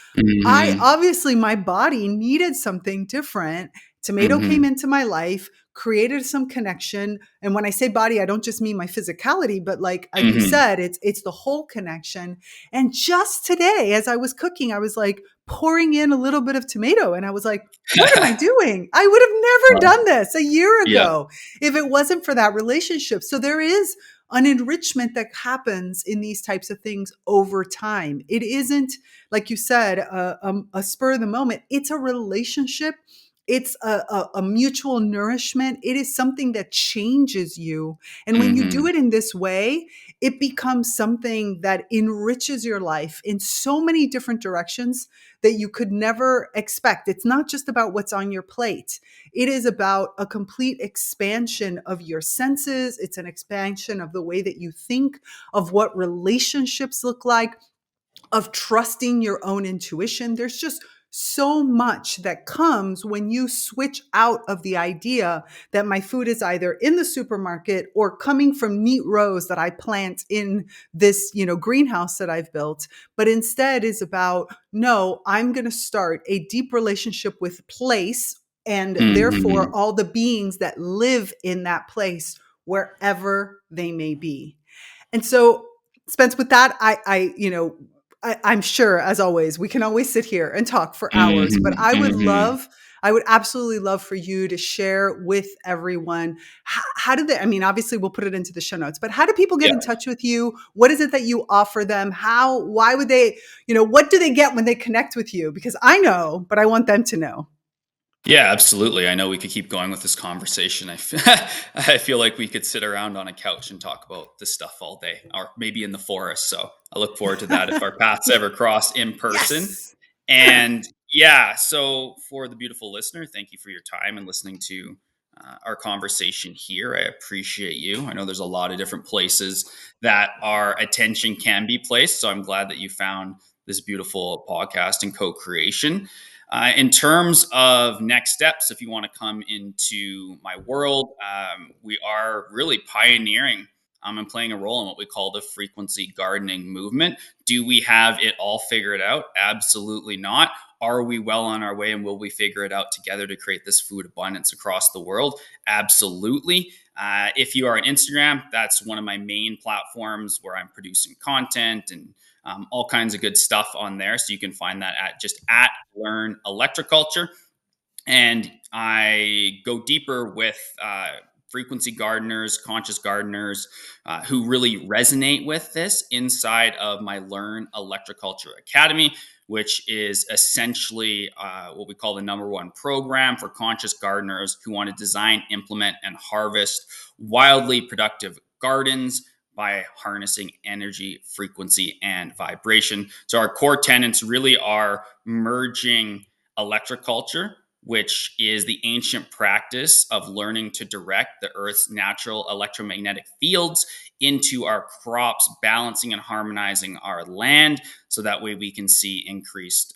I Hmm. obviously, my body needed something different. Tomato came Hmm. into my life, created some connection. And when I say body, I don't just mean my physicality, but like you Hmm. said, it's the whole connection. And just today, as I was cooking, I was like pouring in a little bit of tomato and I was like, what am I doing? I would have never done this a year Yeah. ago if it wasn't for that relationship. So there is an enrichment that happens in these types of things over time. It isn't, like you said, a spur of the moment. It's a relationship. It's a mutual nourishment. It is something that changes you. And when you do Hmm. it in this way, it becomes something that enriches your life in so many different directions that you could never expect. It's not just about what's on your plate. It is about a complete expansion of your senses. It's an expansion of the way that you think, of what relationships look like, of trusting your own intuition. There's just so much that comes when you switch out of the idea that my food is either in the supermarket or coming from neat rows that I plant in this, greenhouse that I've built, but instead is about, no, I'm going to start a deep relationship with place and therefore Hmm. all the beings that live in that place wherever they may be. And so, Spence, with that, I'm sure, as always, we can always sit here and talk for hours, but Hmm. Hmm. I would absolutely love for you to share with everyone, how do they, I mean, obviously we'll put it into the show notes, but how do people get Yeah. in touch with you? What is it that you offer them? Why would they, what do they get when they connect with you? Because I know, but I want them to know. Yeah, absolutely. I know we could keep going with this conversation. I feel like we could sit around on a couch and talk about this stuff all day, or maybe in the forest. So I look forward to that if our paths ever cross in person. Yes. And yeah, so for the beautiful listener, thank you for your time and listening to our conversation here. I appreciate you. I know there's a lot of different places that our attention can be placed. So I'm glad that you found this beautiful podcast and co creation. In terms of next steps, if you want to come into my world, we are really pioneering and playing a role in what we call the frequency gardening movement. Do we have it all figured out? Absolutely not. Are we well on our way and will we figure it out together to create this food abundance across the world? Absolutely. If you are on Instagram, that's one of my main platforms where I'm producing content and all kinds of good stuff on there. So you can find that at learn electroculture. And I go deeper with frequency gardeners, conscious gardeners who really resonate with this inside of my Learn Electroculture Academy, which is essentially what we call the number one program for conscious gardeners who want to design, implement, and harvest wildly productive gardens by harnessing energy, frequency, and vibration. So our core tenets really are merging electroculture, which is the ancient practice of learning to direct the Earth's natural electromagnetic fields into our crops, balancing and harmonizing our land, so that way we can see increased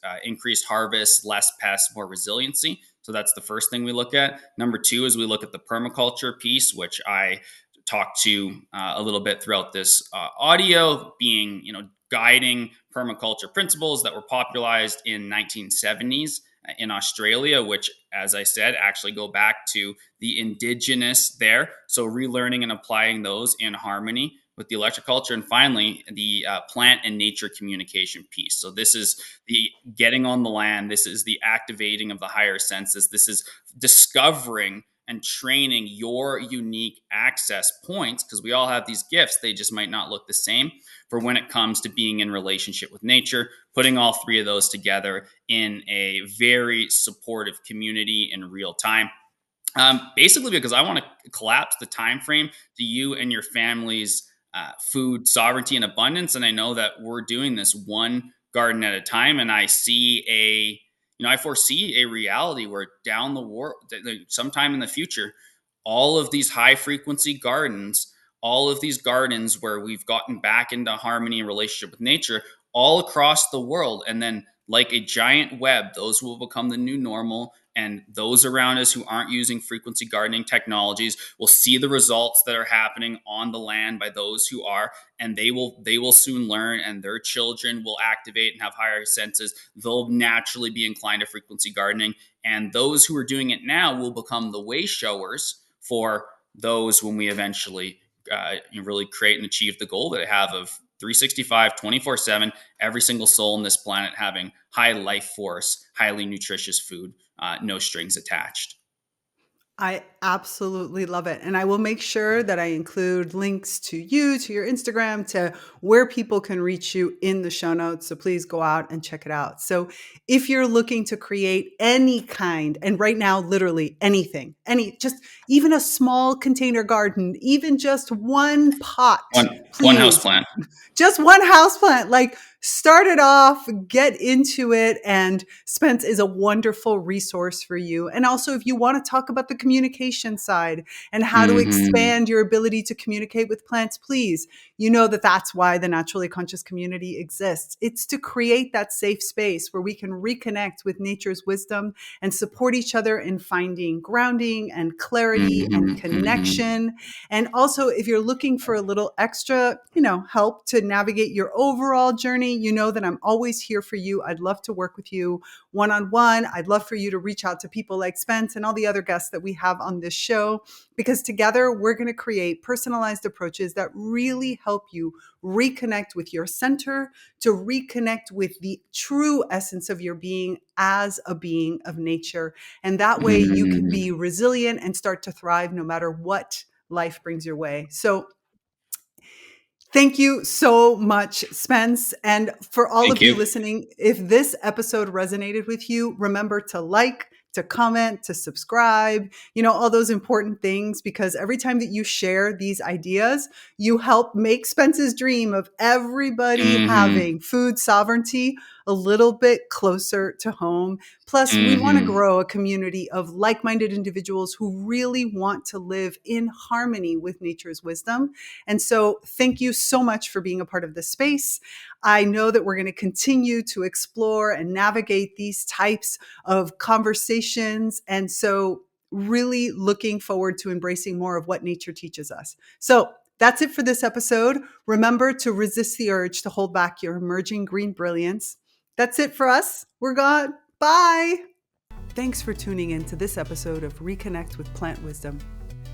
harvest, less pests, more resiliency. So that's the first thing we look at. Number two is we look at the permaculture piece, which I talked to a little bit throughout this audio, being guiding permaculture principles that were popularized in 1970s in Australia, which, as I said, actually go back to the indigenous there. So relearning and applying those in harmony with the electroculture. And finally, the plant and nature communication piece. So this is the getting on the land. This is the activating of the higher senses. This is discovering and training your unique access points, because we all have these gifts. They just might not look the same for when it comes to being in relationship with nature, putting all three of those together in a very supportive community in real time. Basically, because I want to collapse the time frame to you and your family's food sovereignty and abundance. And I know that we're doing this one garden at a time. And I foresee a reality where down the world, sometime in the future, all of these high frequency gardens, all of these gardens where we've gotten back into harmony and relationship with nature, all across the world. And then, like a giant web, those will become the new normal. And those around us who aren't using frequency gardening technologies will see the results that are happening on the land by those who are, and they will soon learn, and their children will activate and have higher senses. They'll naturally be inclined to frequency gardening, and those who are doing it now will become the way showers for those when we eventually really create and achieve the goal that I have of 365, 24/7, every single soul on this planet having high life force, highly nutritious food, no strings attached. I absolutely love it. And I will make sure that I include links to you, to your Instagram, to where people can reach you in the show notes. So please go out and check it out. So if you're looking to create any kind, and right now, literally anything, just even a small container garden, even just one pot, One house please, plant. just one houseplant, like start it off, get into it. And Spence is a wonderful resource for you. And also, if you want to talk about the communication side and how to Mm-hmm. expand your ability to communicate with plants, please, you know that that's why the Naturally Conscious community exists. It's to create that safe space where we can reconnect with nature's wisdom and support each other in finding grounding and clarity and Mm-hmm. Mm-hmm. connection. And also, if you're looking for a little extra, help to navigate your overall journey, you know that I'm always here for you. I'd love to work with you one-on-one. I'd love for you to reach out to people like Spence and all the other guests that we have on this show, because together we're going to create personalized approaches that really help you reconnect with your center, to reconnect with the true essence of your being as a being of nature. And that way you can Mm-hmm. be resilient and start to thrive no matter what life brings your way. So thank you so much, Spence. And for all Thank of you you. listening, if this episode resonated with you, remember to like, to comment, to subscribe, all those important things, because every time that you share these ideas, you help make Spence's dream of everybody Mm-hmm. having food sovereignty a little bit closer to home. Plus, we want to Mm-hmm. grow a community of like-minded individuals who really want to live in harmony with nature's wisdom. And so thank you so much for being a part of this space. I know that we're going to continue to explore and navigate these types of conversations. And so really looking forward to embracing more of what nature teaches us. So that's it for this episode. Remember to resist the urge to hold back your emerging green brilliance. That's it for us. We're gone. Bye. Thanks for tuning in to this episode of Reconnect with Plant Wisdom.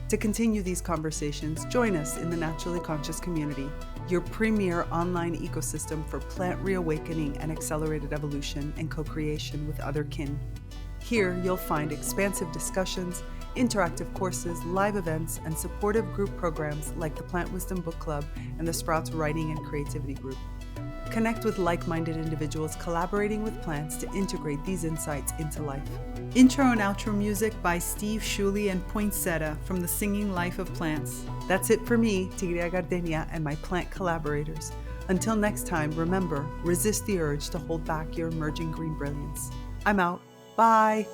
To continue these conversations, join us in the Naturally Conscious community, your premier online ecosystem for plant reawakening and accelerated evolution and co-creation with other kin. Here, you'll find expansive discussions, interactive courses, live events, and supportive group programs like the Plant Wisdom Book Club and the Sprouts Writing and Creativity Group. Connect with like-minded individuals collaborating with plants to integrate these insights into life. Intro and outro music by Steve Shuley and Poinsettia from The Singing Life of Plants. That's it for me, Tigria Gardenia, and my plant collaborators. Until next time, remember, resist the urge to hold back your emerging green brilliance. I'm out. Bye.